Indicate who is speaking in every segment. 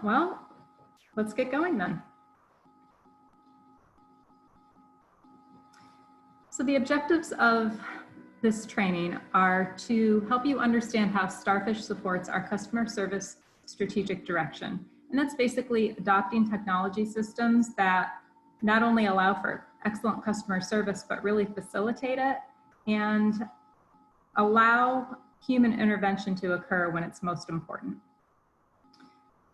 Speaker 1: Well, let's get going then. So the objectives of this training are to help you understand how Starfish supports our customer service strategic direction. And that's basically adopting technology systems that not only allow for excellent customer service, but really facilitate it and allow human intervention to occur when it's most important.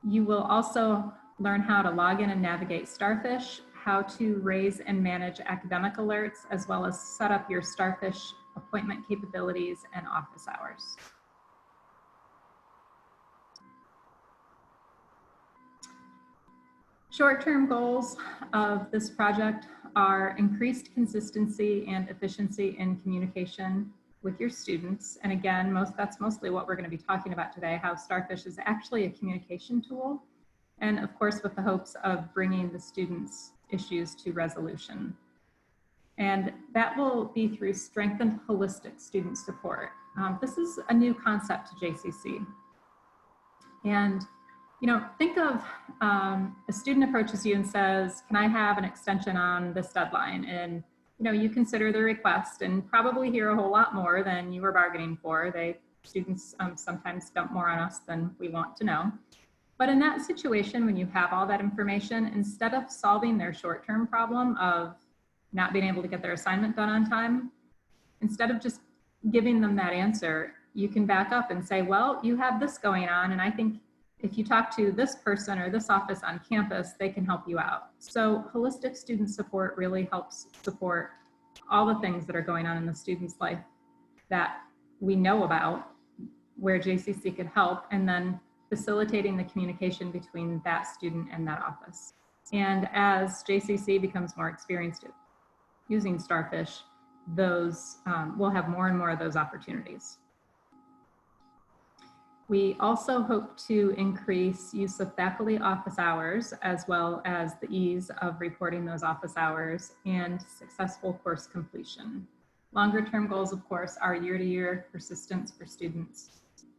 Speaker 1: You will also learn how to log in and navigate Starfish, how to raise and manage academic alerts, as well as set up your Starfish appointment capabilities and office hours. Short-term goals of this project are increased consistency and efficiency in communication with your students. And again, that's mostly what we're going to be talking about today, how Starfish is actually a communication tool. And of course, with the hopes of bringing the students' issues to resolution. And that will be through strengthened holistic student support. This is a new concept to JCC. And think of a student approaches you and says, can I have an extension on this deadline? And you consider the request and probably hear a whole lot more than you were bargaining for. Students sometimes dump more on us than we want to know. But in that situation, when you have all that information, instead of solving their short-term problem of not being able to get their assignment done on time, instead of just giving them that answer, you can back up and say, well, you have this going on, and I think if you talk to this person or this office on campus, they can help you out. So holistic student support really helps support all the things that are going on in the student's life that we know about, where JCC could help, and then facilitating the communication between that student and that office. And as JCC becomes more experienced at using Starfish, we'll have more and more of those opportunities. We also hope to increase use of faculty office hours, as well as the ease of reporting those office hours and successful course completion. Longer term goals, of course, are year-to-year persistence for students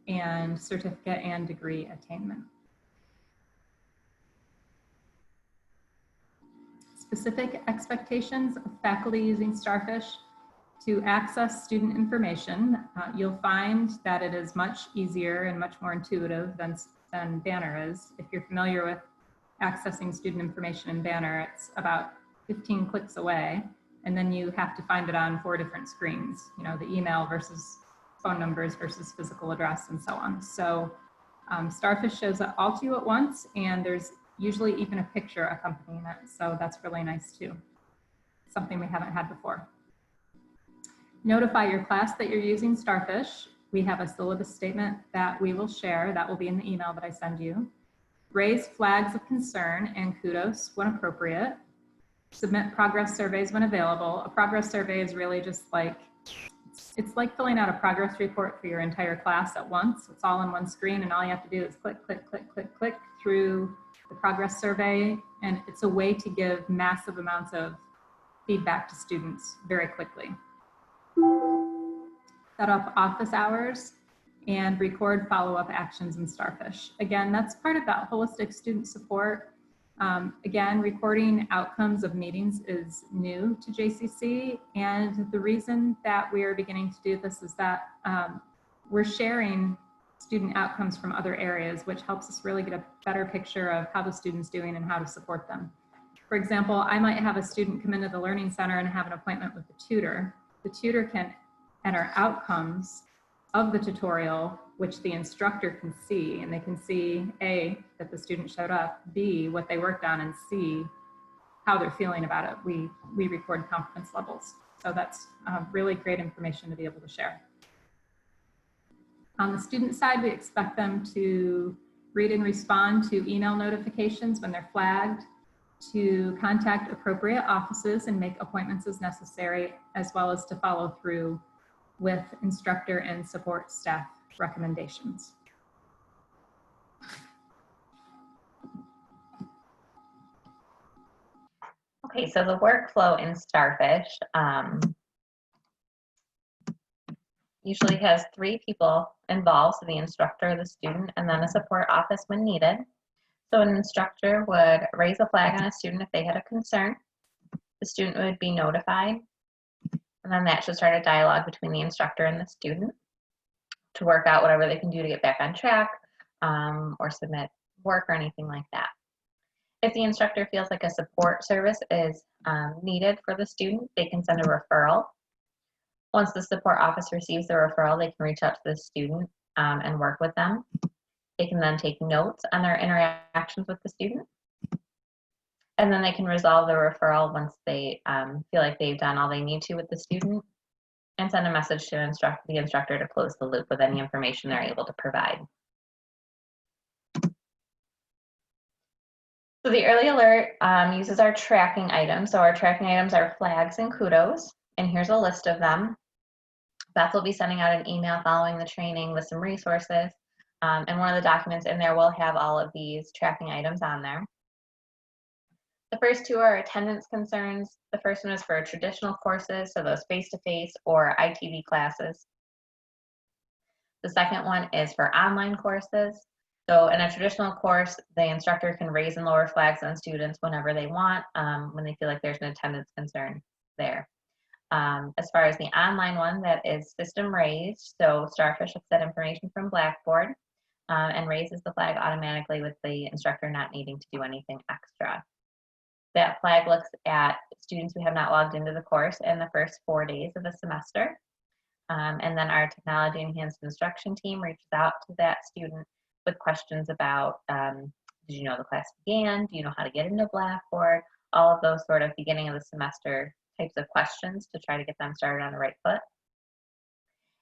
Speaker 1: and certificate and degree attainment. Specific expectations of faculty using Starfish. To access student information, you'll find that it is much easier and much more intuitive than Banner is. If you're familiar with accessing student information in Banner, it's about 15 clicks away, and then you have to find it on 4 different screens, the email versus phone numbers versus physical address and so on. So Starfish shows it all to you at once, and there's usually even a picture accompanying it. So that's really nice too. Something we haven't had before. Notify your class that you're using Starfish. We have a syllabus statement that we will share. That will be in the email that I send you. Raise flags of concern and Kudos when appropriate. Submit progress surveys when available. A progress survey is really just it's like filling out a progress report for your entire class at once. It's all on one screen, and all you have to do is click, click, click, click, click through the progress survey. And it's a way to give massive amounts of feedback to students very quickly. Set up office hours and record follow-up actions in Starfish. Again, that's part of that holistic student support. Again, recording outcomes of meetings is new to JCC, and the reason that we are beginning to do this is that we're sharing student outcomes from other areas, which helps us really get a better picture of how the student's doing and how to support them. For example, I might have a student come into the Learning Center and have an appointment with the tutor. The tutor can enter outcomes of the tutorial, which the instructor can see, and they can see A, that the student showed up, B, what they worked on, and C, how they're feeling about it. We record confidence levels. So that's really great information to be able to share. On the student side, we expect them to read and respond to email notifications when they're flagged, to contact appropriate offices and make appointments as necessary, as well as to follow through with instructor and support staff recommendations.
Speaker 2: Okay, so the workflow in Starfish usually has 3 people involved, so the instructor, the student, and then a support office when needed. So an instructor would raise a flag on a student if they had a concern. The student would be notified, and then that should start a dialogue between the instructor and the student to work out whatever they can do to get back on track, or submit work or anything like that. If the instructor feels like a support service is needed for the student, they can send a referral. Once the support office receives the referral, they can reach out to the student and work with them. They can then take notes on their interactions with the student. And then they can resolve the referral once they feel like they've done all they need to with the student, and send a message to the instructor to close the loop with any information they're able to provide. So the early alert uses our tracking items. So our tracking items are flags and kudos, and here's a list of them. Beth will be sending out an email following the training with some resources, and one of the documents in there will have all of these tracking items on there. The first two are attendance concerns. The first one is for traditional courses, so those face-to-face or ITV classes. The second one is for online courses. So in a traditional course, the instructor can raise and lower flags on students whenever they want, when they feel like there's an attendance concern there. As far as the online one, that is system raised. So Starfish looks at information from Blackboard and raises the flag automatically with the instructor not needing to do anything extra. That flag looks at students who have not logged into the course in the first 4 days of the semester. And then our technology enhanced instruction team reaches out to that student with questions about, did you know the class began? Do you know how to get into Blackboard? All of those sort of beginning of the semester types of questions to try to get them started on the right foot.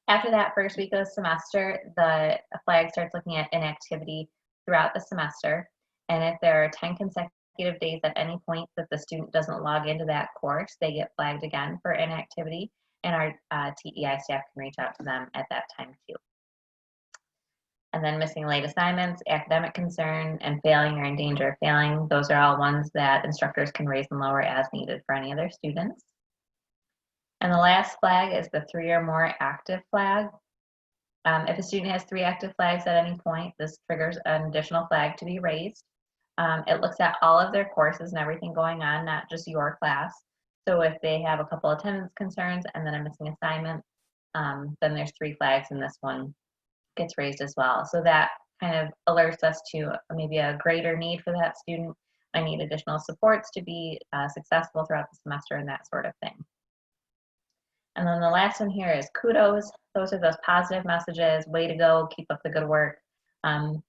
Speaker 2: After that first week of the semester, the flag starts looking at inactivity throughout the semester. And if there are 10 consecutive days at any point that the student doesn't log into that course, they get flagged again for inactivity, and our TEI staff can reach out to them at that time too. And then missing late assignments, academic concern, and failing or in danger of failing, those are all ones that instructors can raise and lower as needed for any of their students. And the last flag is the 3 or more active flag. If a student has 3 active flags at any point, this triggers an additional flag to be raised. It looks at all of their courses and everything going on, not just your class. So if they have a couple attendance concerns and then a missing assignment, then there's 3 flags and this one gets raised as well. So that kind of alerts us to maybe a greater need for that student. I need additional supports to be successful throughout the semester and that sort of thing. And then the last one here is kudos. Those are those positive messages, way to go, keep up the good work,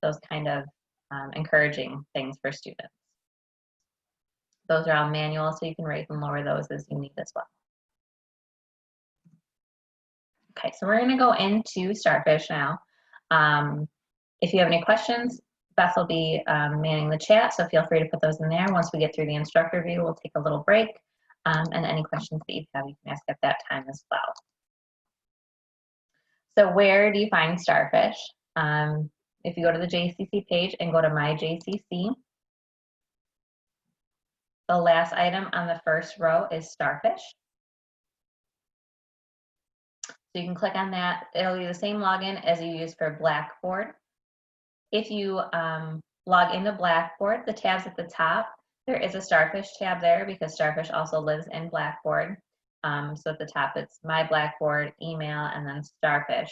Speaker 2: those kind of encouraging things for students. Those are all manual, so you can raise and lower those as you need as well. Okay, so we're going to go into Starfish now. If you have any questions, Beth will be manning the chat, so feel free to put those in there. Once we get through the instructor view, we'll take a little break, and any questions that you have, you can ask at that time as well. So where do you find Starfish? If you go to the JCC page and go to My JCC, the last item on the first row is Starfish. So you can click on that. It'll be the same login as you use for Blackboard. If you log into Blackboard, the tabs at the top, there is a Starfish tab there because Starfish also lives in Blackboard. So at the top, it's My Blackboard, email, and then Starfish.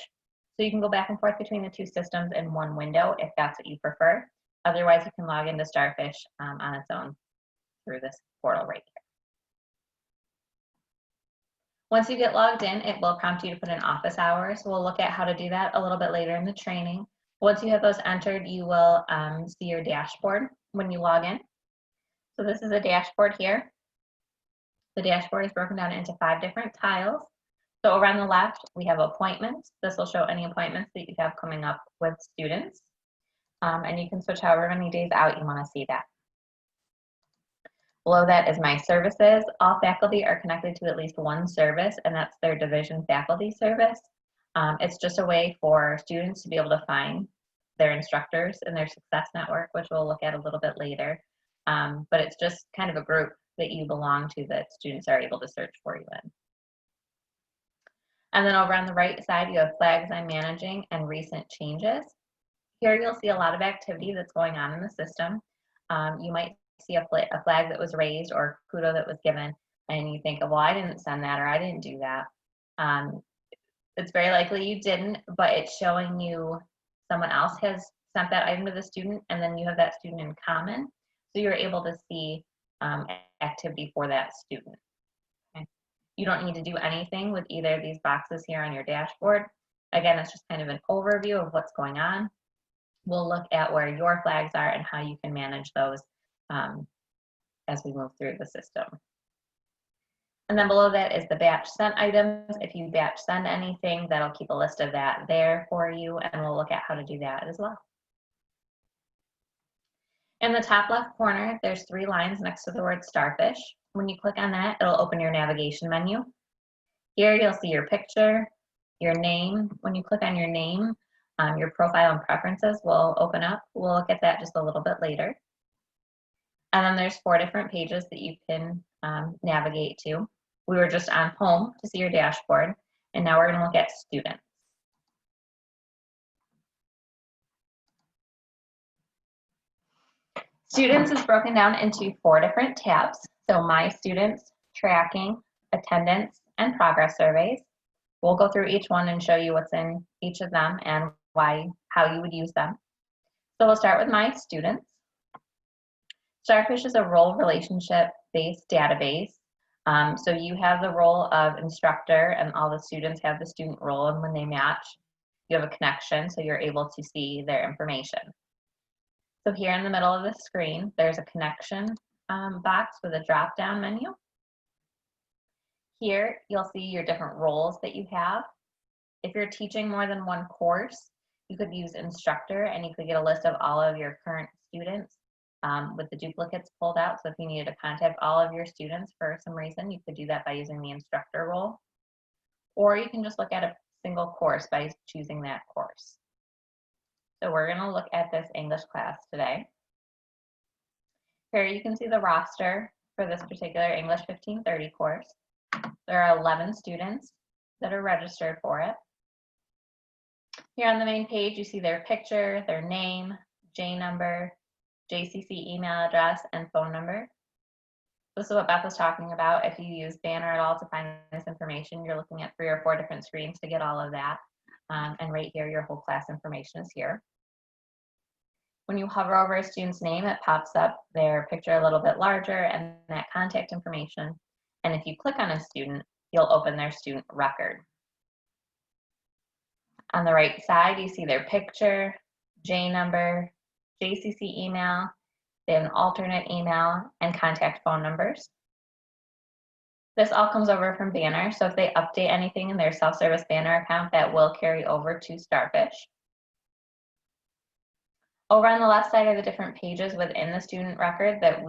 Speaker 2: So you can go back and forth between the 2 systems in one window if that's what you prefer. Otherwise, you can log into Starfish on its own through this portal right here. Once you get logged in, it will prompt you to put in office hours. We'll look at how to do that a little bit later in the training. Once you have those entered, you will see your dashboard when you log in. So this is a dashboard here. The dashboard is broken down into 5 different tiles. So over on the left, we have appointments. This will show any appointments that you have coming up with students. And you can switch however many days out you want to see that. Below that is My Services. All faculty are connected to at least one service, and that's their division faculty service. It's just a way for students to be able to find their instructors in their success network, which we'll look at a little bit later. But it's just kind of a group that you belong to that students are able to search for you in. And then over on the right side, you have flags I'm managing and recent changes. Here you'll see a lot of activity that's going on in the system. you might see a flag that was raised or kudo that was given, and you think, well, I didn't send that or I didn't do that. It's very likely you didn't, but it's showing you someone else has sent that item to the student, and then you have that student in common. So you're able to see activity for that student. Okay. You don't need to do anything with either of these boxes here on your dashboard. Again, it's just kind of an overview of what's going on. We'll look at where your flags are and how you can manage those as we move through the system. And then below that is the batch sent items. If you batch send anything, that'll keep a list of that there for you, and we'll look at how to do that as well. In the top left corner, there's 3 lines next to the word Starfish. When you click on that, it'll open your navigation menu. Here you'll see your picture, your name. When you click on your name, your profile and preferences will open up. We'll look at that just a little bit later. And then there's 4 different pages that you can navigate to. We were just on home to see your dashboard, and now we're going to look at students. Students is broken down into 4 different tabs. So my students, tracking, attendance, and progress surveys. We'll go through each one and show you what's in each of them and how you would use them. So we'll start with my students. Starfish is a role relationship-based database. So you have the role of instructor, and all the students have the student role, and when they match, you have a connection, so you're able to see their information. So here in the middle of the screen, there's a connection box with a drop-down menu. Here, you'll see your different roles that you have. If you're teaching more than one course, you could use Instructor, and you could get a list of all of your current students with the duplicates pulled out. So if you needed to contact all of your students for some reason, you could do that by using the Instructor role. Or you can just look at a single course by choosing that course. So we're going to look at this English class today. Here you can see the roster for this particular English 1530 course. There are 11 students that are registered for it. Here on the main page, you see their picture, their name, J number, JCC email address, and phone number. This is what Beth was talking about. If you use Banner at all to find this information, you're looking at 3 or 4 different screens to get all of that. And right here, your whole class information is here. When you hover over a student's name, it pops up their picture a little bit larger and that contact information. And if you click on a student, you'll open their student record. On the right side, you see their picture, J number, JCC email, they have an alternate email, and contact phone numbers. This all comes over from Banner, so if they update anything in their self-service Banner account, that will carry over to Starfish. Over on the left side are the different pages within the student record that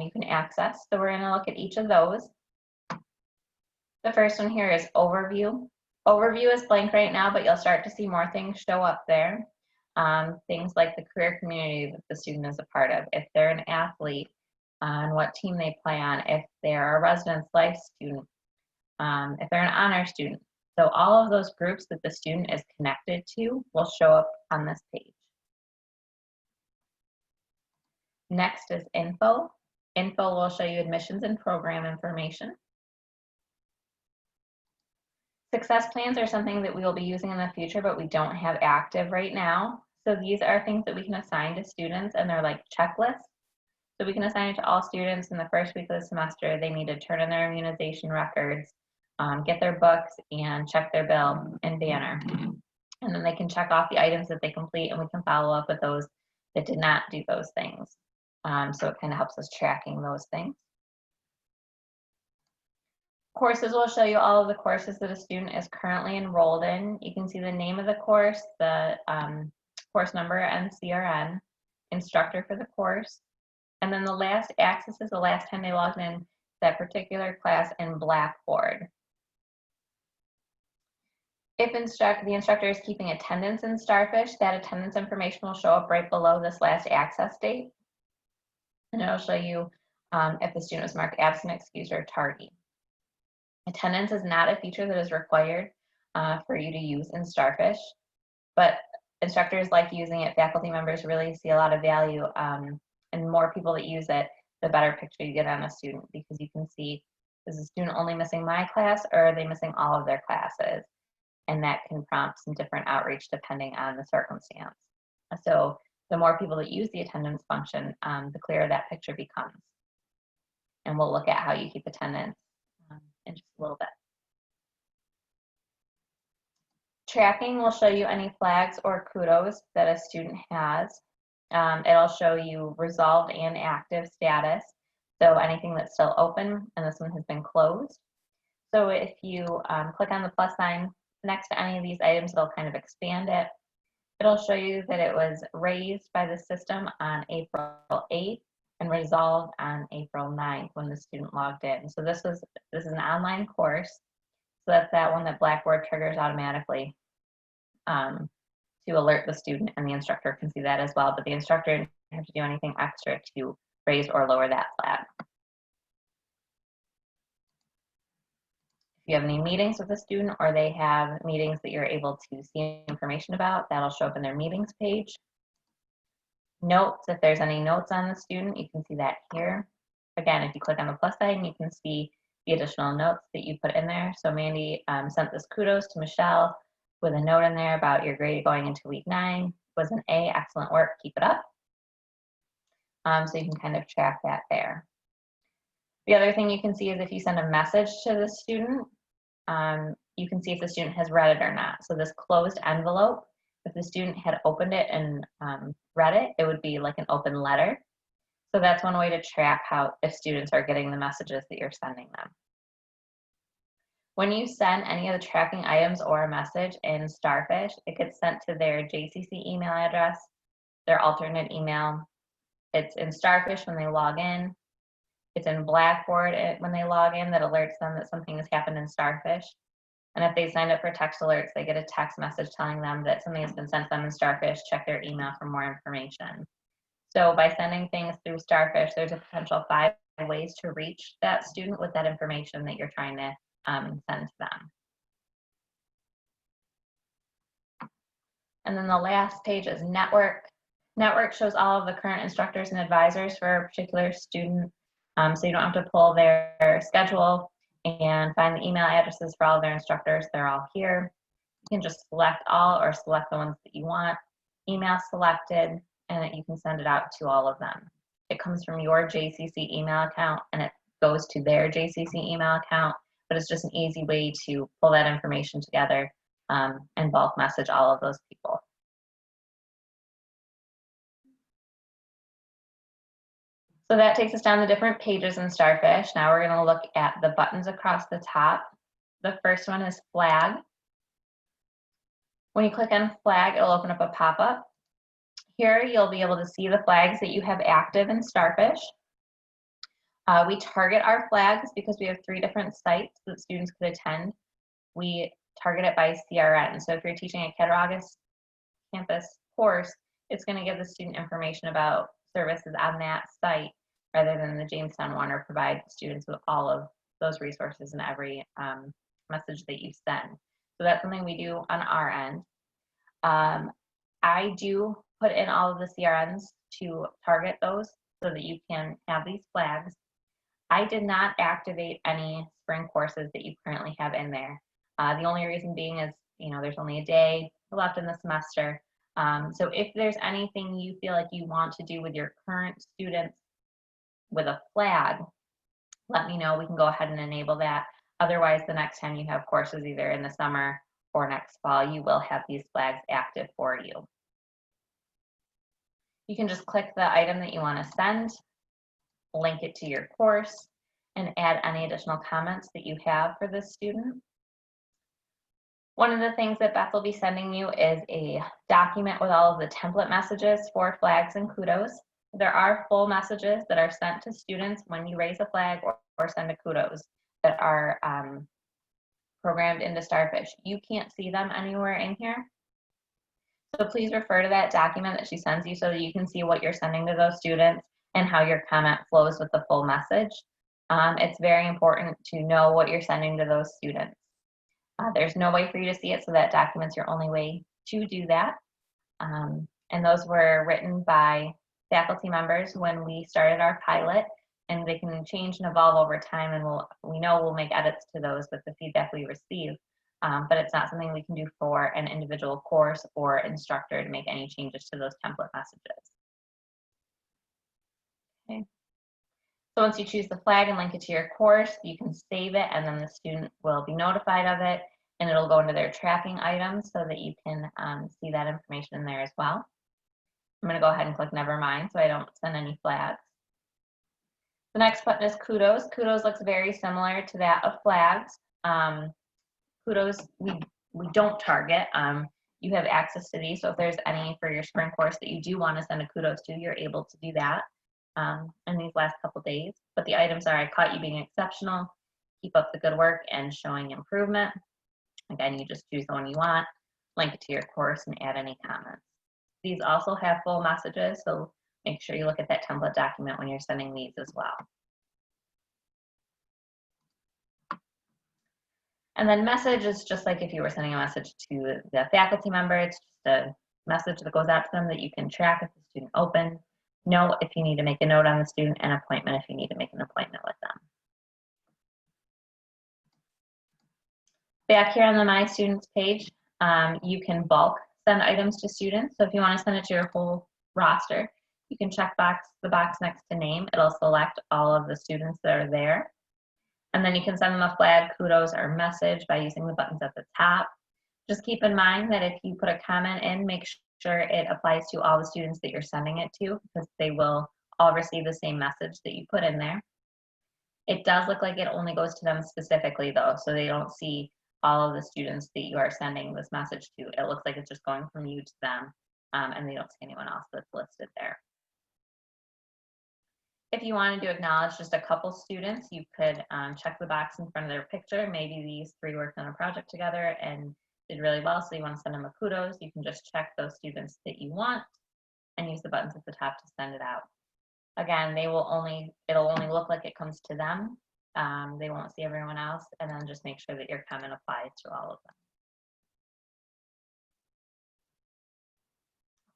Speaker 2: you can access. So we're going to look at each of those. The first one here is Overview. Overview is blank right now, but you'll start to see more things show up there. Things like the career community that the student is a part of, if they're an athlete, on what team they play on, if they're a residence life student, if they're an honor student. So all of those groups that the student is connected to will show up on this page. Next is Info. Info will show you admissions and program information. Success plans are something that we will be using in the future, but we don't have active right now. So these are things that we can assign to students, and they're like checklists. So we can assign it to all students in the first week of the semester. They need to turn in their immunization records, get their books, and check their bill in Banner. And then they can check off the items that they complete, and we can follow up with those that did not do those things. So it kind of helps us tracking those things. Courses will show you all of the courses that a student is currently enrolled in. You can see the name of the course, the course number and CRN, instructor for the course, and then the last access is the last time they logged in that particular class in Blackboard. If the instructor is keeping attendance in Starfish, that attendance information will show up right below this last access date. And it'll show you if the student was marked absent, excused, or tardy. Attendance is not a feature that is required for you to use in Starfish, but instructors like using it. Faculty members really see a lot of value and more people that use it, the better picture you get on a student, because you can see, is the student only missing my class, or are they missing all of their classes? And that can prompt some different outreach depending on the circumstance. So the more people that use the attendance function, the clearer that picture becomes. And we'll look at how you keep attendance in just a little bit. Tracking will show you any flags or kudos that a student has. It'll show you resolved and active status. So anything that's still open, and this one has been closed. So if you click on the plus sign next to any of these items, it'll kind of expand it. It'll show you that it was raised by the system on April 8th and resolved on April 9th when the student logged in. So this is an online course. So that's that one that Blackboard triggers automatically to alert the student, and the instructor can see that as well, but the instructor doesn't have to do anything extra to raise or lower that flag. If you have any meetings with a student, or they have meetings that you're able to see information about, that'll show up in their meetings page. Notes, if there's any notes on the student, you can see that here. Again, if you click on the plus sign, you can see the additional notes that you put in there. So Mandy sent this kudos to Michelle with a note in there about your grade going into week 9 was an A, excellent work, keep it up. So you can kind of track that there. The other thing you can see is if you send a message to the student, you can see if the student has read it or not. So this closed envelope, if the student had opened it and read it, it would be like an open letter. So that's one way to track if students are getting the messages that you're sending them. When you send any of the tracking items or a message in Starfish, it gets sent to their JCC email address, their alternate email. It's in Starfish when they log in. It's in Blackboard when they log in that alerts them that something has happened in Starfish. And if they signed up for text alerts, they get a text message telling them that something has been sent to them in Starfish. Check their email for more information. So by sending things through Starfish, there's a potential 5 ways to reach that student with that information that you're trying to send to them. And then the last page is Network. Network shows all of the current instructors and advisors for a particular student. So you don't have to pull their schedule and find the email addresses for all of their instructors. They're all here. You can just select all or select the ones that you want. Email selected, and you can send it out to all of them. It comes from your JCC email account and it goes to their JCC email account, but it's just an easy way to pull that information together and bulk message all of those people. So that takes us down the different pages in Starfish. Now we're going to look at the buttons across the top. The first one is Flag. When you click on Flag, it'll open up a pop-up. Here you'll be able to see the flags that you have active in Starfish. We target our flags because we have 3 different sites that students could attend. We target it by CRN. So if you're teaching a Cattaraugus campus course, it's going to give the student information about services on that site rather than the Jamestown one, or provide students with all of those resources in every message that you send. So that's something we do on our end. I do put in all of the CRNs to target those so that you can have these flags. I did not activate any spring courses that you currently have in there. The only reason being is, there's only a day left in the semester. So if there's anything you feel like you want to do with your current students with a flag, let me know. We can go ahead and enable that. Otherwise, the next time you have courses, either in the summer or next fall, you will have these flags active for you. You can just click the item that you want to send, link it to your course, and add any additional comments that you have for this student. One of the things that Beth will be sending you is a document with all of the template messages for flags and kudos. There are full messages that are sent to students when you raise a flag or send a kudos that are programmed into Starfish. You can't see them anywhere in here. So please refer to that document that she sends you so that you can see what you're sending to those students and how your comment flows with the full message. It's very important to know what you're sending to those students. There's no way for you to see it, so that document's your only way to do that. And those were written by faculty members when we started our pilot, and they can change and evolve over time, and we know we'll make edits to those with the feedback we receive, but it's not something we can do for an individual course or instructor to make any changes to those template messages. Okay. So once you choose the flag and link it to your course, you can save it, and then the student will be notified of it, and it'll go into their tracking items so that you can see that information in there as well. I'm going to go ahead and click never mind so I don't send any flags. The next button is Kudos. Kudos looks very similar to that of flags. Kudos, we don't target. You have access to these, so if there's any for your spring course that you do want to send a Kudos to, you're able to do that in these last couple days. But the items are, I caught you being exceptional, keep up the good work, and showing improvement. Again, you just choose the one you want, link it to your course, and add any comments. These also have full messages, so make sure you look at that template document when you're sending these as well. And then message is just like if you were sending a message to the faculty member. It's just a message that goes out to them that you can track if the student opened, note if you need to make a note on the student, and appointment if you need to make an appointment with them. Back here on the My Students page, you can bulk send items to students. So if you want to send it to your whole roster, you can check the box next to name. It'll select all of the students that are there. And then you can send them a flag, Kudos, or message by using the buttons at the top. Just keep in mind that if you put a comment in, make sure it applies to all the students that you're sending it to, because they will all receive the same message that you put in there. It does look like it only goes to them specifically though, so they don't see all of the students that you are sending this message to. It looks like it's just going from you to them, and they don't see anyone else that's listed there. If you wanted to acknowledge just a couple students, you could check the box in front of their picture. Maybe these three worked on a project together and did really well, so you want to send them a kudos. You can just check those students that you want and use the buttons at the top to send it out. Again, it'll only look like it comes to them. They won't see everyone else, and then just make sure that your comment applies to all of them.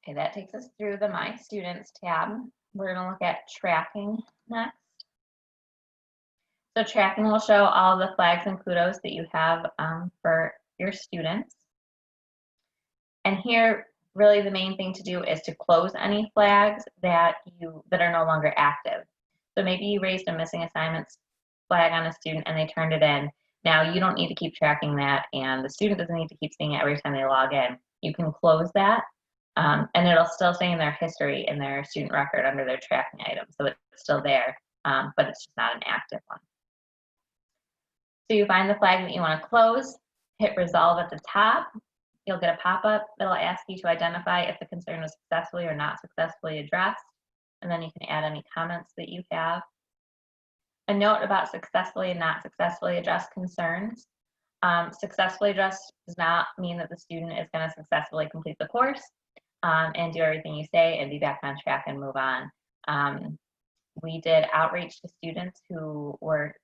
Speaker 2: Okay, that takes us through the My Students tab. We're going to look at tracking next. So tracking will show all the flags and kudos that you have for your students. And here, really the main thing to do is to close any flags that are no longer active. So maybe you raised a missing assignments flag on a student and they turned it in. Now you don't need to keep tracking that, and the student doesn't need to keep seeing it every time they log in. You can close that, and it'll still stay in their history in their student record under their tracking item. So it's still there, but it's just not an active one. So you find the flag that you want to close, hit resolve at the top. You'll get a pop-up that'll ask you to identify if the concern was successfully or not successfully addressed, and then you can add any comments that you have. A note about successfully and not successfully addressed concerns. Successfully addressed does not mean that the student is going to successfully complete the course and do everything you say and be back on track and move on. We did outreach to students who were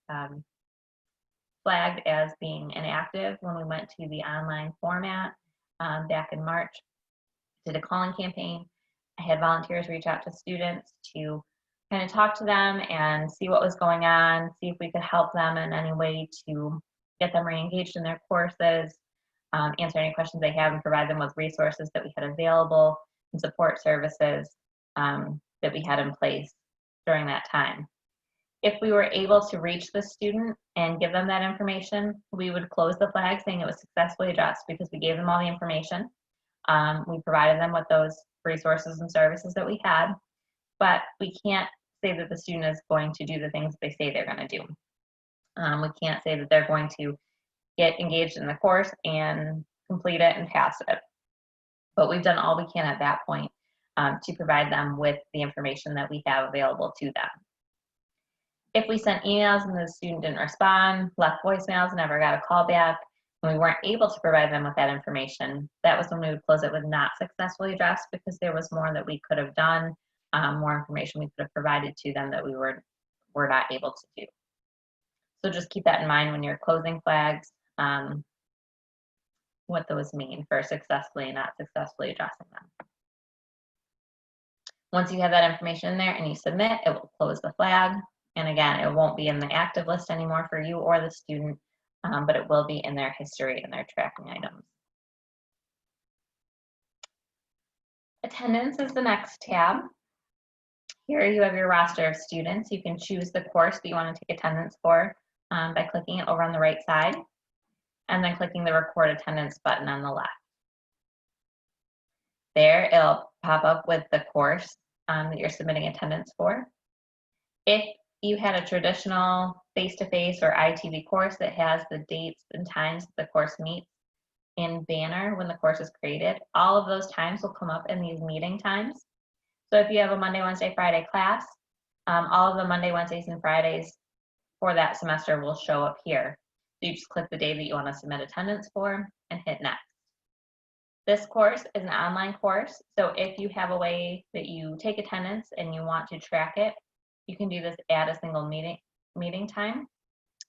Speaker 2: flagged as being inactive when we went to the online format back in March. Did a calling campaign. I had volunteers reach out to students to kind of talk to them and see what was going on, see if we could help them in any way to get them re-engaged in their courses, answer any questions they have, and provide them with resources that we had available and support services that we had in place during that time. If we were able to reach the student and give them that information, we would close the flag saying it was successfully addressed because we gave them all the information. We provided them with those resources and services that we had, but we can't say that the student is going to do the things they say they're going to do. We can't say that they're going to get engaged in the course and complete it and pass it. But we've done all we can at that point to provide them with the information that we have available to them. If we sent emails and the student didn't respond, left voicemails, never got a call back, and we weren't able to provide them with that information, that was when we would close it with not successfully addressed, because there was more that we could have done, more information we could have provided to them that we were not able to do. So just keep that in mind when you're closing flags, what those mean for successfully and not successfully addressing them. Once you have that information in there and you submit, it will close the flag. And again, it won't be in the active list anymore for you or the student, but it will be in their history and their tracking items. Attendance is the next tab. Here you have your roster of students. You can choose the course that you want to take attendance for by clicking it over on the right side and then clicking the record attendance button on the left. There, it'll pop up with the course that you're submitting attendance for. If you had a traditional face-to-face or ITV course that has the dates and times the course meets in banner when the course is created, all of those times will come up in these meeting times. So if you have a Monday, Wednesday, Friday class, all of the Monday, Wednesdays, and Fridays for that semester will show up here. So you just click the day that you want to submit attendance for and hit next. This course is an online course, so if you have a way that you take attendance and you want to track it, you can do this add a single meeting time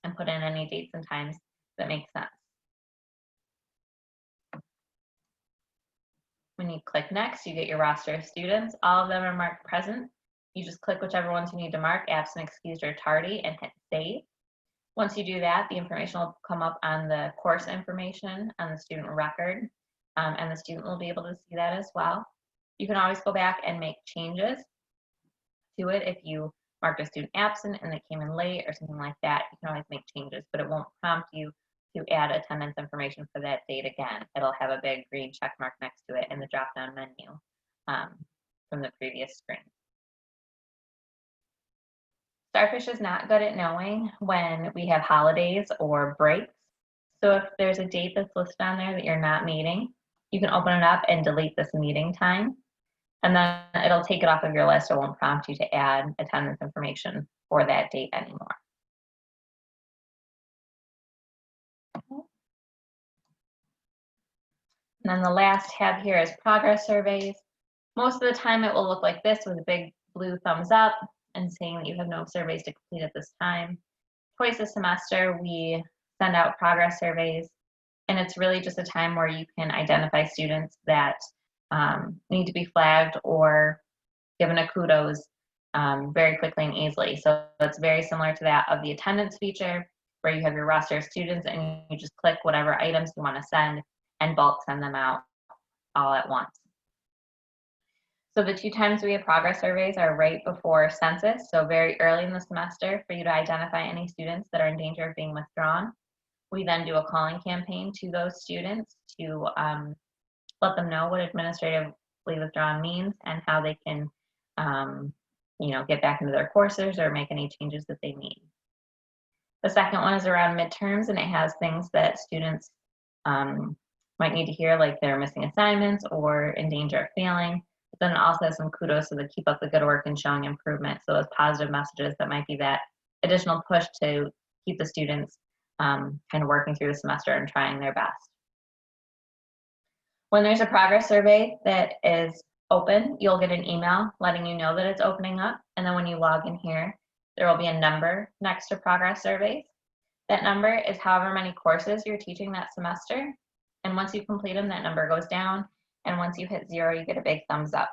Speaker 2: and put in any dates and times that make sense. When you click next, you get your roster of students. All of them are marked present. You just click whichever ones you need to mark, absent, excused, or tardy, and hit save. Once you do that, the information will come up on the course information on the student record, and the student will be able to see that as well. You can always go back and make changes to it. If you marked a student absent and they came in late or something like that, you can always make changes, but it won't prompt you to add attendance information for that date again. It'll have a big green check mark next to it in the drop-down menu from the previous screen. Starfish is not good at knowing when we have holidays or breaks. So if there's a date that's listed on there that you're not meeting, you can open it up and delete this meeting time. And then it'll take it off of your list. It won't prompt you to add attendance information for that date anymore. And then the last tab here is progress surveys. Most of the time it will look like this with a big blue thumbs up and saying that you have no surveys to complete at this time. Twice a semester we send out progress surveys, and it's really just a time where you can identify students that need to be flagged or given a kudos very quickly and easily. So it's very similar to that of the attendance feature, where you have your roster of students and you just click whatever items you want to send and bulk send them out all at once. So the two times we have progress surveys are right before census, so very early in the semester for you to identify any students that are in danger of being withdrawn. We then do a calling campaign to those students to let them know what administratively withdrawn means and how they can get back into their courses or make any changes that they need. The second one is around midterms, and it has things that students might need to hear, like they're missing assignments or in danger of failing. But then it also has some kudos, so they keep up the good work and showing improvement. So those positive messages that might be that additional push to keep the students kind of working through the semester and trying their best. When there's a progress survey that is open, you'll get an email letting you know that it's opening up. And then when you log in here, there will be a number next to progress surveys. That number is however many courses you're teaching that semester. And once you complete them, that number goes down. And once you hit 0, you get a big thumbs up.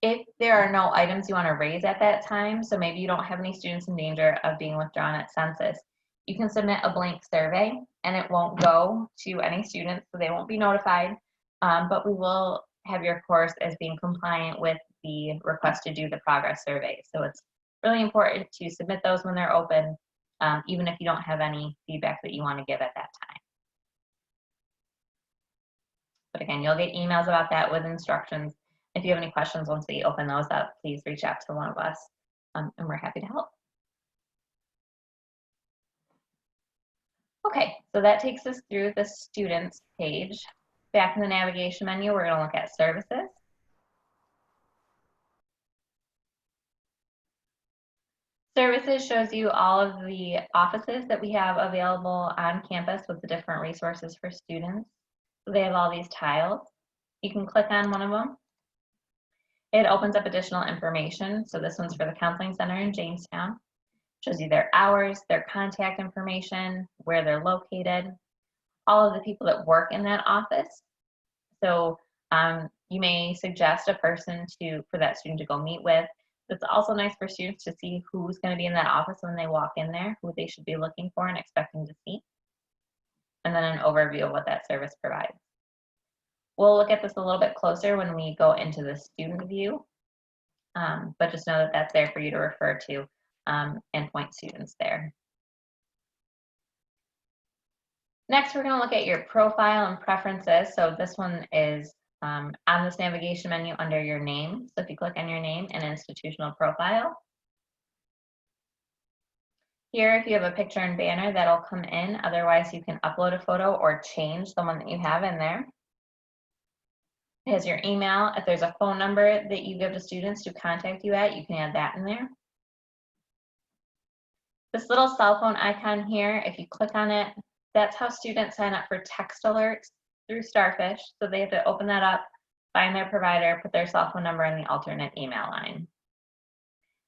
Speaker 2: If there are no items you want to raise at that time, so maybe you don't have any students in danger of being withdrawn at census, you can submit a blank survey and it won't go to any students, so they won't be notified, but we will have your course as being compliant with the request to do the progress survey. So it's really important to submit those when they're open, even if you don't have any feedback that you want to give at that time. But again, you'll get emails about that with instructions. If you have any questions once we open those up, please reach out to one of us, and we're happy to help. Okay, so that takes us through the students page. Back in the navigation menu, we're going to look at services. Services shows you all of the offices that we have available on campus with the different resources for students. So they have all these tiles. You can click on one of them. It opens up additional information. So this one's for the Counseling Center in Jamestown. Shows you their hours, their contact information, where they're located, all of the people that work in that office. So You may suggest a person for that student to go meet with. It's also nice for students to see who's going to be in that office when they walk in there, who they should be looking for and expecting to see, and then an overview of what that service provides. We'll look at this a little bit closer when we go into the student view, but just know that that's there for you to refer to and point students there. Next, we're going to look at your profile and preferences. So this one is on this navigation menu under your name. So if you click on your name and institutional profile, here if you have a picture and banner, that'll come in. Otherwise, you can upload a photo or change the one that you have in there. It has your email. If there's a phone number that you give to students to contact you at, you can add that in there. This little cell phone icon here, if you click on it, that's how students sign up for text alerts through Starfish. So they have to open that up, find their provider, put their cell phone number in the alternate email line.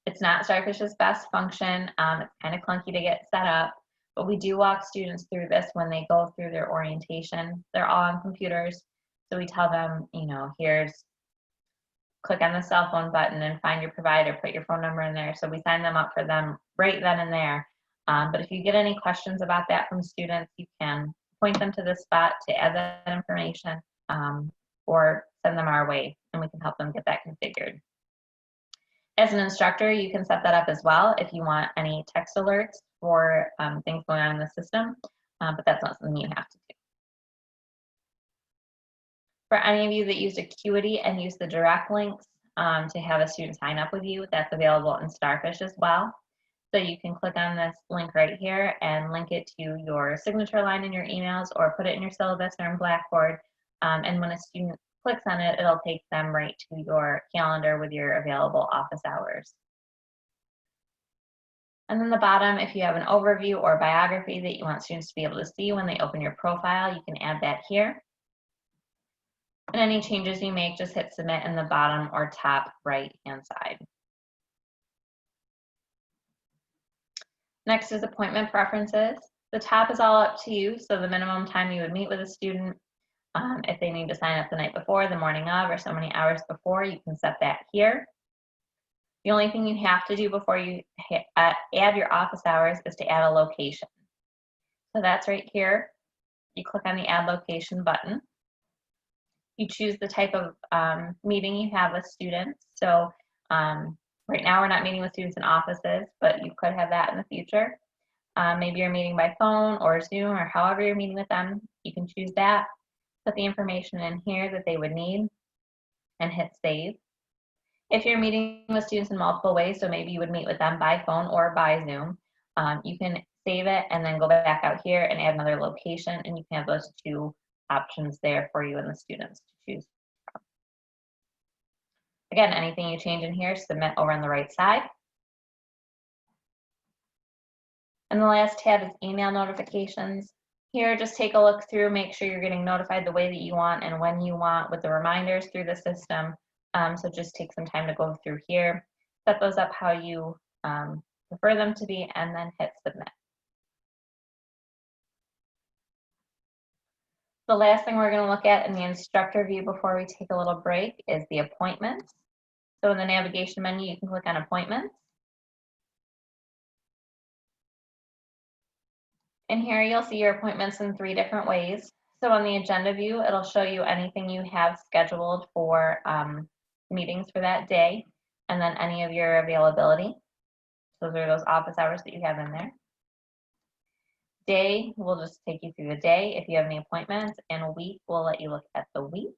Speaker 2: It's not Starfish's best function. It's kind of clunky to get set up, but we do walk students through this when they go through their orientation. They're all on computers. So we tell them, click on the cell phone button and find your provider, put your phone number in there. So we sign them up for them right then and there. But if you get any questions about that from students, you can point them to this spot to add that information or send them our way and we can help them get that configured. As an instructor, you can set that up as well if you want any text alerts for things going on in the system, but that's not something you have to do. For any of you that used Acuity and use the direct links to have a student sign up with you, that's available in Starfish as well. So you can click on this link right here and link it to your signature line in your emails or put it in your syllabus or in Blackboard. And when a student clicks on it, it'll take them right to your calendar with your available office hours. And then the bottom, if you have an overview or biography that you want students to be able to see when they open your profile, you can add that here. And any changes you make, just hit submit in the bottom or top right-hand side. Next is appointment preferences. The top is all up to you, so the minimum time you would meet with a student, if they need to sign up the night before, the morning of, or so many hours before, you can set that here. The only thing you have to do before you add your office hours is to add a location. So that's right here. You click on the Add Location button. You choose the type of meeting you have with students. So right now we're not meeting with students in offices, but you could have that in the future. Maybe you're meeting by phone or Zoom or however you're meeting with them. You can choose that, put the information in here that they would need, and hit save. If you're meeting with students in multiple ways, so maybe you would meet with them by phone or by Zoom, you can save it and then go back out here and add another location, and you can have those two options there for you and the students to choose from. Again, anything you change in here, submit over on the right side. And the last tab is email notifications. Here, just take a look through, make sure you're getting notified the way that you want and when you want with the reminders through the system. So just take some time to go through here, set those up how you prefer them to be, and then hit submit. The last thing we're going to look at in the instructor view before we take a little break is the appointments. So in the navigation menu, you can click on appointments. And here you'll see your appointments in 3 different ways. So on the agenda view, it'll show you anything you have scheduled for meetings for that day, and then any of your availability. Those are those office hours that you have in there. Day will just take you through the day if you have any appointments, and week will let you look at the week.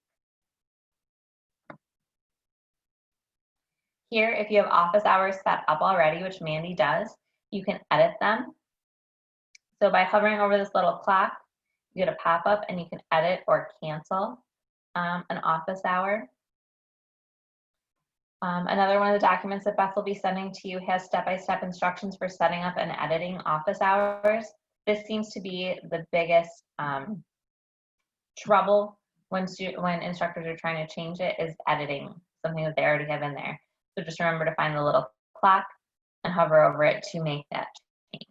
Speaker 2: Here, if you have office hours set up already, which Mandy does, you can edit them. So by hovering over this little clock, you get a pop-up and you can edit or cancel an office hour. Another one of the documents that Beth will be sending to you has step-by-step instructions for setting up and editing office hours. This seems to be the biggest trouble when instructors are trying to change it, is editing something that they already have in there. So just remember to find the little clock and hover over it to make that change.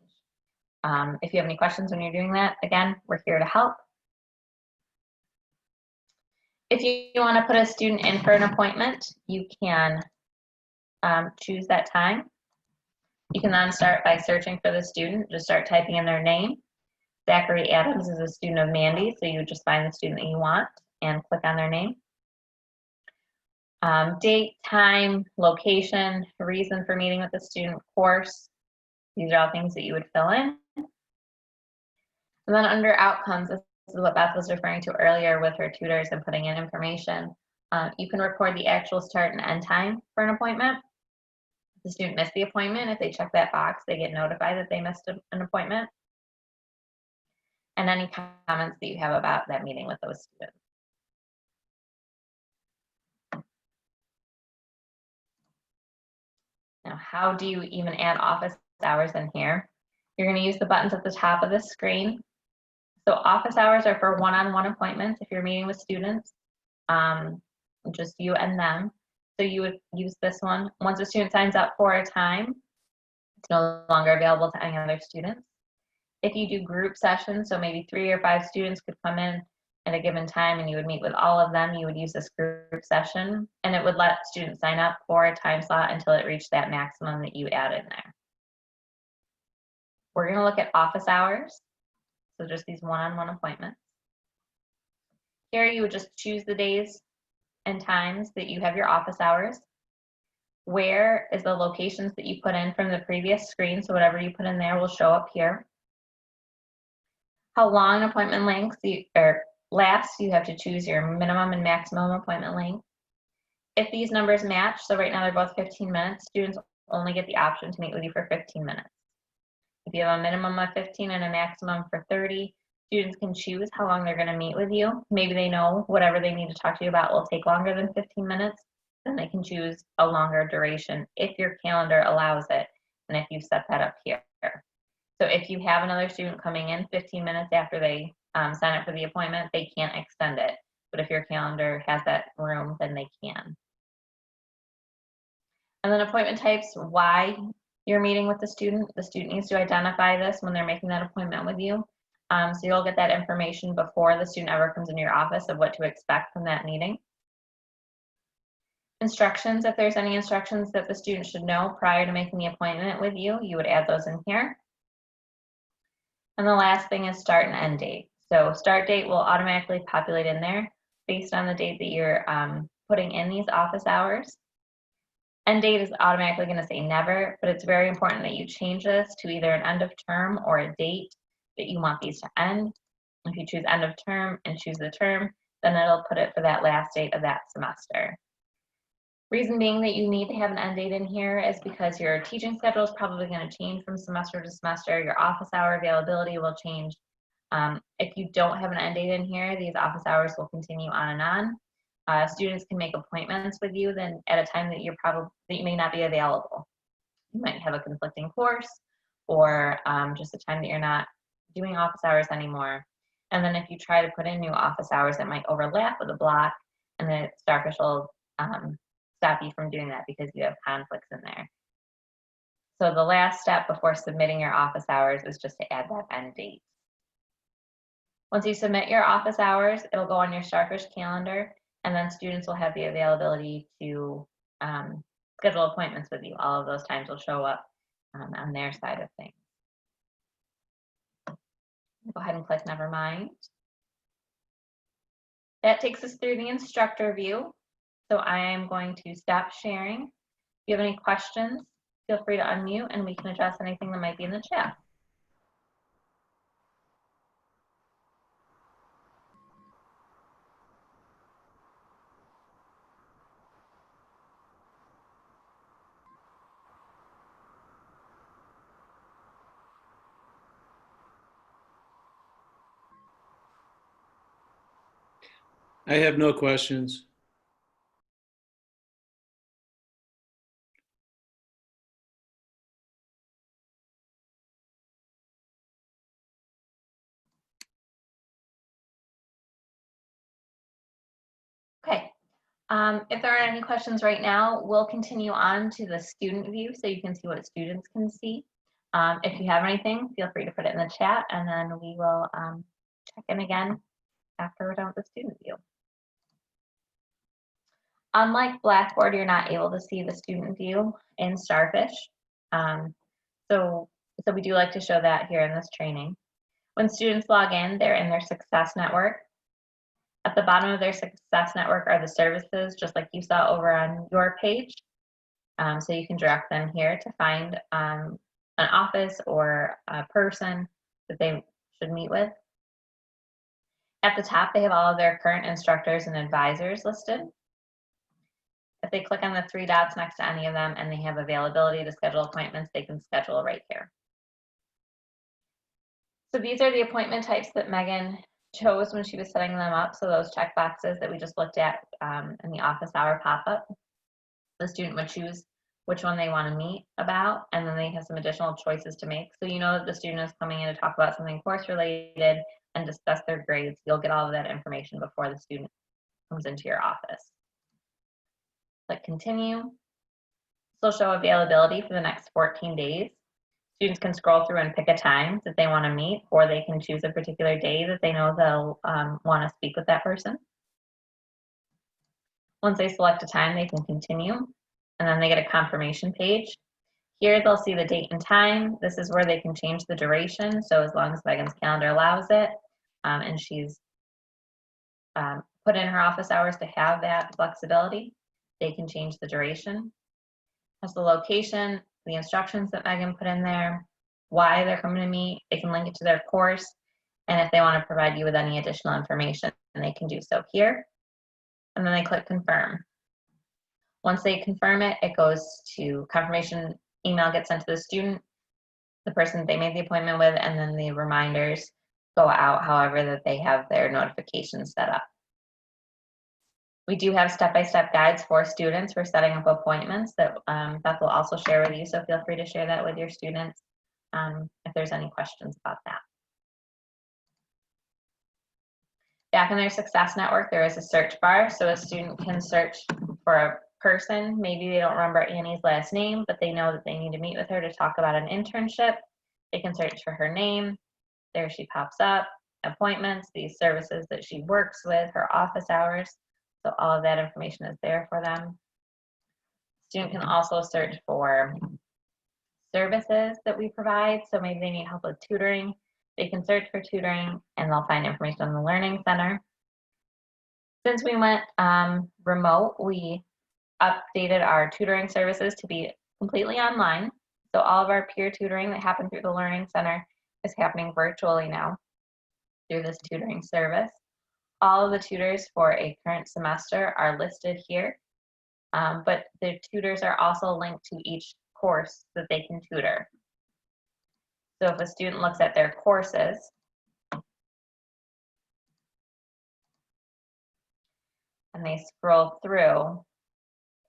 Speaker 2: If you have any questions when you're doing that, again, we're here to help. If you want to put a student in for an appointment, you can choose that time. You can then start by searching for the student. Just start typing in their name. Zachary Adams is a student of Mandy, so you would just find the student that you want and click on their name. Date, time, location, reason for meeting with the student, course. These are all things that you would fill in. And then under outcomes, this is what Beth was referring to earlier with her tutors and putting in information. You can record the actual start and end time for an appointment. If the student missed the appointment, if they check that box, they get notified that they missed an appointment. And any comments that you have about that meeting with those students. Now, how do you even add office hours in here? You're going to use the buttons at the top of the screen. So office hours are for one-on-one appointments if you're meeting with students, just you and them. So you would use this one. Once a student signs up for a time, it's no longer available to any other students. If you do group sessions, so maybe 3 or 5 students could come in at a given time and you would meet with all of them, you would use this group session and it would let students sign up for a time slot until it reached that maximum that you added there. We're going to look at office hours. So just these one-on-one appointments. Here you would just choose the days and times that you have your office hours. Where is the locations that you put in from the previous screen, so whatever you put in there will show up here. How long appointment lengths lasts, you have to choose your minimum and maximum appointment length. If these numbers match, so right now they're both 15 minutes, students only get the option to meet with you for 15 minutes. If you have a minimum of 15 and a maximum for 30, students can choose how long they're going to meet with you. Maybe they know whatever they need to talk to you about will take longer than 15 minutes, then they can choose a longer duration if your calendar allows it and if you set that up here. So if you have another student coming in 15 minutes after they sign up for the appointment, they can't extend it. But if your calendar has that room, then they can. And then appointment types, why you're meeting with the student. The student needs to identify this when they're making that appointment with you. So you'll get that information before the student ever comes into your office of what to expect from that meeting. Instructions, if there's any instructions that the student should know prior to making the appointment with you, you would add those in here. And the last thing is start and end date. So start date will automatically populate in there based on the date that you're putting in these office hours. End date is automatically going to say never, but it's very important that you change this to either an end of term or a date that you want these to end. If you choose end of term and choose the term, then it'll put it for that last date of that semester. Reason being that you need to have an end date in here is because your teaching schedule is probably going to change from semester to semester. Your office hour availability will change. If you don't have an end date in here, these office hours will continue on and on. Students can make appointments with you then at a time that you may not be available. You might have a conflicting course or just a time that you're not doing office hours anymore. And then if you try to put in new office hours, it might overlap with a block, and then Starfish will stop you from doing that because you have conflicts in there. So the last step before submitting your office hours is just to add that end date. Once you submit your office hours, it'll go on your Starfish calendar, and then students will have the availability to schedule appointments with you. All of those times will show up on their side of things. Go ahead and click never mind. That takes us through the instructor view. So I am going to stop sharing. If you have any questions, feel free to unmute and we can address anything that might be in the chat.
Speaker 3: I have no questions.
Speaker 2: Okay. If there aren't any questions right now, we'll continue on to the student view so you can see what students can see. If you have anything, feel free to put it in the chat, and then we will check in again after we're done with the student view. Unlike Blackboard, you're not able to see the student view in Starfish. So we do like to show that here in this training. When students log in, they're in their success network. At the bottom of their success network are the services, just like you saw over on your page. So you can direct them here to find an office or a person that they should meet with. At the top, they have all of their current instructors and advisors listed. If they click on the 3 dots next to any of them and they have availability to schedule appointments, they can schedule right here. So these are the appointment types that Meghan chose when she was setting them up. So those checkboxes that we just looked at in the office hour pop-up, the student would choose which one they want to meet about, and then they have some additional choices to make. So you know that the student is coming in to talk about something course related and discuss their grades. You'll get all of that information before the student comes into your office. Click continue. This will show availability for the next 14 days. Students can scroll through and pick a time that they want to meet, or they can choose a particular day that they know they'll want to speak with that person. Once they select a time, they can continue, and then they get a confirmation page. Here they'll see the date and time. This is where they can change the duration, so as long as Megan's calendar allows it, and she's put in her office hours to have that flexibility, they can change the duration. Has the location, the instructions that Meghan put in there, why they're coming to meet. They can link it to their course, and if they want to provide you with any additional information, they can do so here. And then they click confirm. Once they confirm it, it goes to confirmation email gets sent to the student, the person they made the appointment with, and then the reminders go out however that they have their notifications set up. We do have step-by-step guides for students for setting up appointments that Beth will also share with you, so feel free to share that with your students if there's any questions about that. Back in their Success Network, there is a search bar, so a student can search for a person. Maybe they don't remember Annie's last name, but they know that they need to meet with her to talk about an internship. They can search for her name. There she pops up. Appointments, these services that she works with, her office hours. So all of that information is there for them. Student can also search for services that we provide. So maybe they need help with tutoring. They can search for tutoring and they'll find information on the Learning Center. Since we went remote, we updated our tutoring services to be completely online. So all of our peer tutoring that happened through the Learning Center is happening virtually now through this tutoring service. All of the tutors for a current semester are listed here, but the tutors are also linked to each course that they can tutor. So if a student looks at their courses, and they scroll through,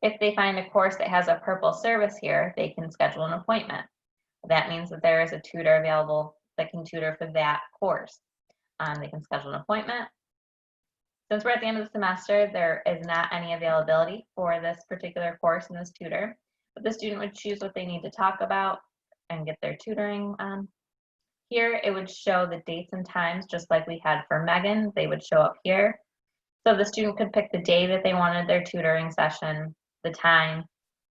Speaker 2: if they find a course that has a purple service here, they can schedule an appointment. That means that there is a tutor available that can tutor for that course. They can schedule an appointment. Since we're at the end of the semester, there is not any availability for this particular course and this tutor, but the student would choose what they need to talk about and get their tutoring on. Here, it would show the dates and times, just like we had for Meghan. They would show up here. So the student could pick the day that they wanted their tutoring session, the time,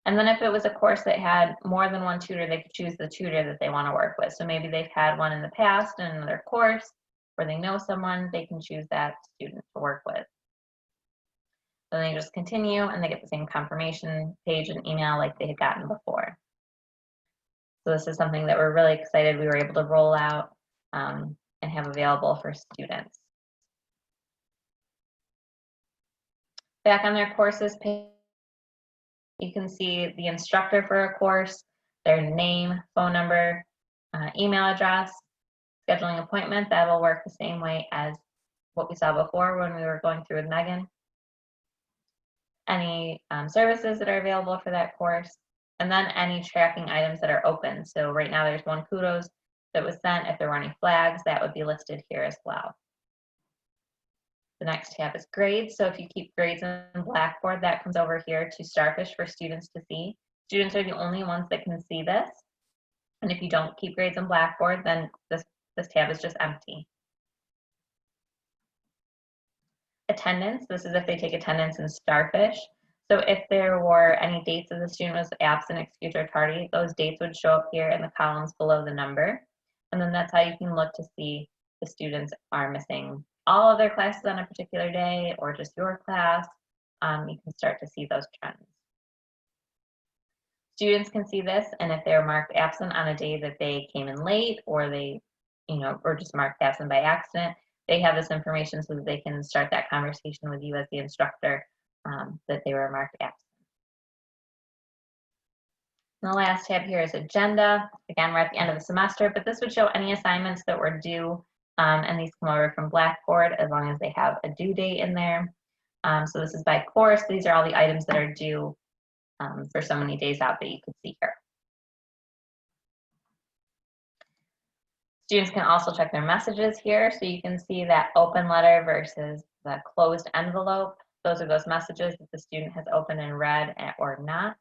Speaker 2: and then if it was a course that had more than one tutor, they could choose the tutor that they want to work with. So maybe they've had one in the past in another course, or they know someone, they can choose that student to work with. Then they just continue and they get the same confirmation page and email like they had gotten before. So this is something that we're really excited we were able to roll out and have available for students. Back on their courses page, you can see the instructor for a course, their name, phone number, email address, scheduling appointment. That will work the same way as what we saw before when we were going through with Meghan. Any services that are available for that course, and then any tracking items that are open. So right now there's one Kudos that was sent. If there were any flags, that would be listed here as well. The next tab is grades. So if you keep grades in Blackboard, that comes over here to Starfish for students to see. Students are the only ones that can see this. And if you don't keep grades in Blackboard, then this tab is just empty. Attendance, this is if they take attendance in Starfish. So if there were any dates that the student was absent, excused, or tardy, those dates would show up here in the columns below the number. And then that's how you can look to see the students are missing all of their classes on a particular day or just your class. You can start to see those trends. Students can see this, and if they're marked absent on a day that they came in late or they, or just marked absent by accident, they have this information so that they can start that conversation with you as the instructor that they were marked absent. And the last tab here is agenda. Again, we're at the end of the semester, but this would show any assignments that were due, and these come over from Blackboard as long as they have a due date in there. So this is by course. These are all the items that are due for so many days out that you could see here. Students can also check their messages here, so you can see that open letter versus the closed envelope. Those are those messages that the student has opened and read or not.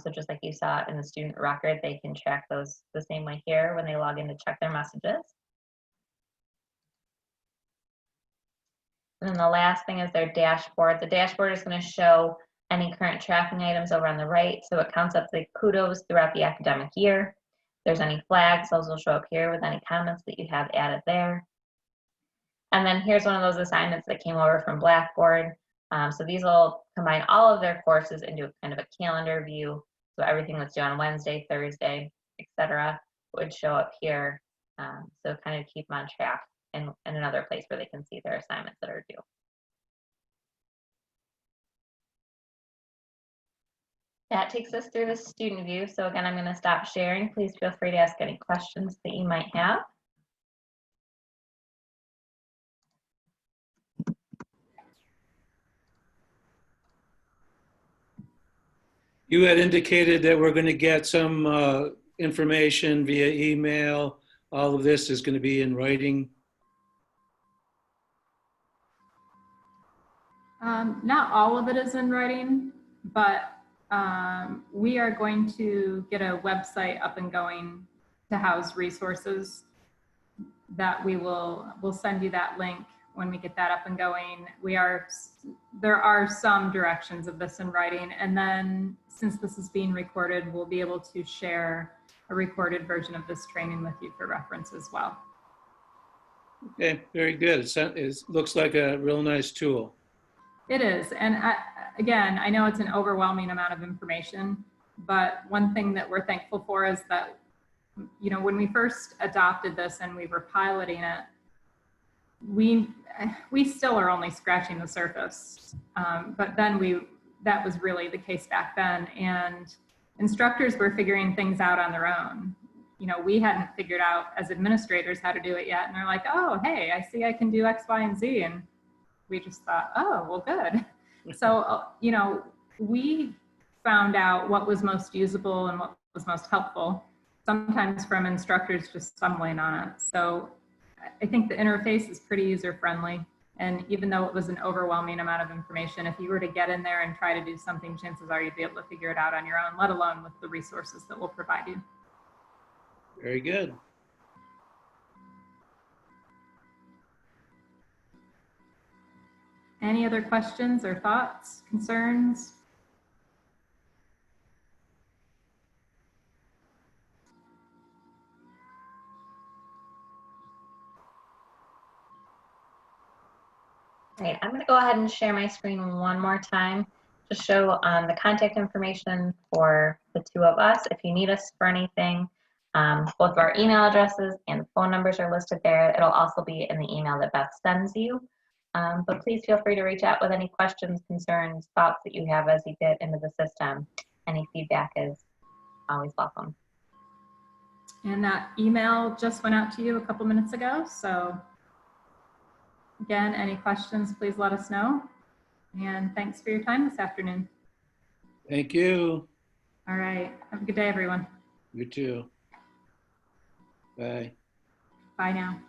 Speaker 2: So just like you saw in the student record, they can track those the same way here when they log in to check their messages. And then the last thing is their dashboard. The dashboard is going to show any current tracking items over on the right. So it counts up the kudos throughout the academic year. If there's any flags, those will show up here with any comments that you have added there. And then here's one of those assignments that came over from Blackboard. So these will combine all of their courses into a kind of a calendar view. So everything that's due on Wednesday, Thursday, etc., would show up here. So kind of keep them on track in another place where they can see their assignments that are due. That takes us through the student view. So again, I'm going to stop sharing. Please feel free to ask any questions that you might have.
Speaker 3: You had indicated that we're going to get some information via email. All of this is going to be in writing.
Speaker 1: Not all of it is in writing, but we are going to get a website up and going to house resources that we'll send you that link when we get that up and going. There are some directions of this in writing, and then since this is being recorded, we'll be able to share a recorded version of this training with you for reference as well.
Speaker 3: Okay, very good. It looks like a real nice tool.
Speaker 1: It is, and again, I know it's an overwhelming amount of information, but one thing that we're thankful for is that, when we first adopted this and we were piloting it, we still are only scratching the surface, but then that was really the case back then, and instructors were figuring things out on their own. We hadn't figured out as administrators how to do it yet, and they're like, oh, hey, I see I can do X, Y, and Z, and we just thought, oh, well, good. So, we found out what was most usable and what was most helpful, sometimes from instructors just stumbling on it. So I think the interface is pretty user-friendly. And even though it was an overwhelming amount of information, if you were to get in there and try to do something, chances are you'd be able to figure it out on your own, let alone with the resources that we'll provide you.
Speaker 3: Very good.
Speaker 1: Any other questions or thoughts, concerns?
Speaker 2: All right, I'm going to go ahead and share my screen one more time to show the contact information for the two of us. If you need us for anything, both of our email addresses and phone numbers are listed there. It'll also be in the email that Beth sends you. But please feel free to reach out with any questions, concerns, thoughts that you have as you get into the system. Any feedback is always welcome.
Speaker 1: And that email just went out to you a couple minutes ago. So again, any questions, please let us know. And thanks for your time this afternoon.
Speaker 3: Thank you.
Speaker 1: All right. Have a good day, everyone.
Speaker 3: You too. Bye.
Speaker 1: Bye now.